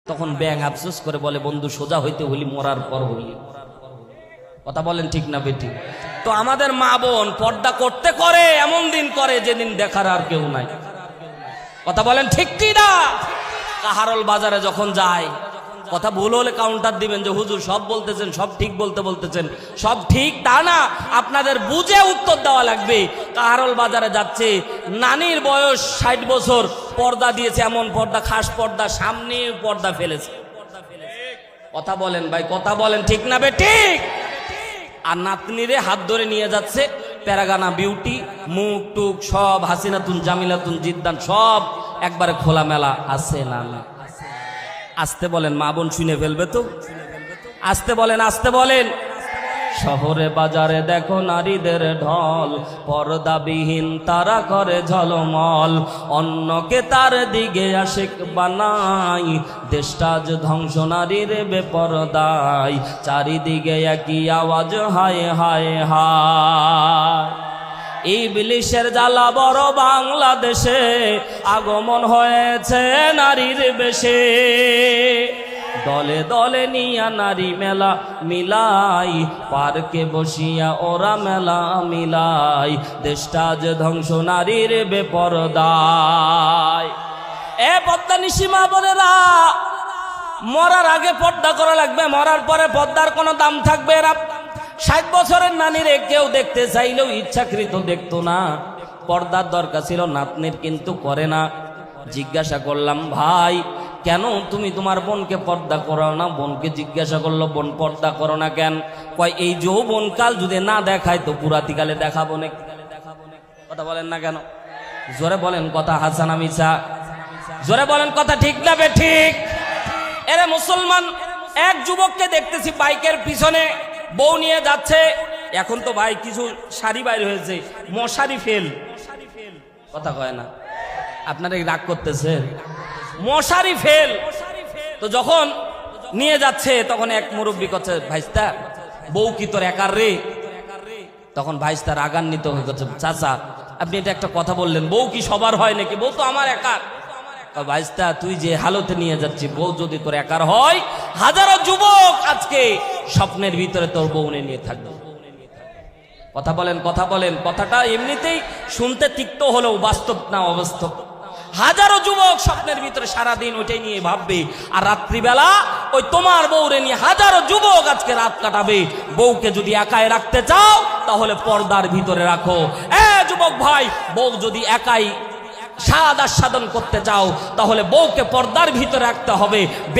তখন ব্যাং আফসোস করে বলে, বন্ধু সোজা হইতে হইলি মরার পর হইলি। কথা বলেন ঠিক না বেটি? তো আমাদের মা বোন পর্দা করতে করে, এমন দিন করে যেদিন দেখার আর কেউ নাই। কথা বলেন ঠিক কি না? কাহারল বাজারে যখন যায়, কথা ভুল হলে কাউন্টার দিবেন যে হুজুর সব বলতেছেন, সব ঠিক বলতেছেন। সব ঠিক তা না, আপনাদের বুঝে উত্তর দেওয়া লাগবে। কাহারল বাজারে যাচ্ছে, নানির বয়স 60 বছর, পর্দা দিয়েছে, এমন পর্দা, খাস পর্দা, সামনে পর্দা ফেলেছে। কথা বলেন ভাই, কথা বলেন ঠিক না বেঠিক? আর নাতনিরে হাত ধরে নিয়ে যাচ্ছে, প্যারাগানা বিউটি, মুখ টুক সব, হাসিনাতুন, জামিলাতুন, জিদ্দান সব একবারে খোলামেলা আছে না? আসতে বলেন, মা বোন শুনে ফেলবে তো। আসতে বলেন, আসতে বলেন। শহরে বাজারে দেখো নারীদের ঢল, পর্দাবিহীন তারা করে ঝলমল, অন্যকে তার দিকে আশিক বানাই, দেশটা আজ ধ্বংস নারীর বেপরদায়, চারিদিকে একই আওয়াজ হায় হায় হায়। ইবলিশের জ্বালা বড় বাংলাদেশে, আগমন হয়েছে নারীর বেশে, দলে দলে নিয়া নারী মেলা মিলাই, পার্কে বসিয়া ওরা মেলা মিলাই, দেশটা যে ধ্বংস নারীর বেপরদায়। এ পর্দা নিশিমা বোনেরা, মরার আগে পর্দা করা লাগবে, মরার পরে পর্দার কোনো দাম থাকবে না। 60 বছরের নানিরে কেউ দেখতে চাইলেও ইচ্ছাকৃত দেখতো না, পর্দার দরকার ছিল নাতনির, কিন্তু করে না। জিজ্ঞাসা করলাম, ভাই কেন তুমি তোমার বোনকে পর্দা করো না? বোনকে জিজ্ঞাসা করলো, বোন পর্দা করো না কেন? কয় এই যৌবনকাল যদি না দেখায় তো পুরাতিকালে দেখাবো না। কথা বলেন না কেন? জোরে বলেন কথা, হাসান মিছা জোরে বলেন কথা, ঠিক না বে ঠিক? এরে মুসলমান, এক যুবককে দেখতেছি বাইকের পিছনে বউ নিয়ে যাচ্ছে। এখন তো ভাই কিছু শাড়ি বাইর হয়েছে, মশারি ফেল। কথা কয় না? আপনারা রাগ করতেছেন? মশারি ফেল। তো যখন নিয়ে যাচ্ছে তখন এক মুরব্বী করছে, ভাইস্তা বউ কি তোর একার রে? তখন ভাইস্তা রাগান্বিত হয়ে করছে, চাচা আপনি এটা একটা কথা বললেন, বউ কি সবার হয় নাকি? বউ তো আমার একার। ভাইস্তা তুই যে হালতে নিয়ে যাচ্ছি, বউ যদি তোর একার হয়, হাজারো যুবক আজকে স্বপ্নের ভিতরে তোর বউ নিয়ে থাকবে। কথা বলেন, কথা বলেন। কথাটা এমনিতেই শুনতে তিক্ত হলেও বাস্তব না অবাস্তব? হাজারো যুবক স্বপ্নের ভিতরে সারাদিন ওইটাই নিয়ে ভাববে, আর রাত্রিবেলা ওই তোমার বউরে নিয়ে হাজারো যুবক আজকে রাত কাটাবে। বউকে যদি একাই রাখতে চাও তাহলে পর্দার ভিতরে রাখো। যুবক ভাই, বউ যদি একাই স্বাদ আস্বাদন করতে চাও তাহলে বউকে পর্দার ভিতরে রাখতে হবে।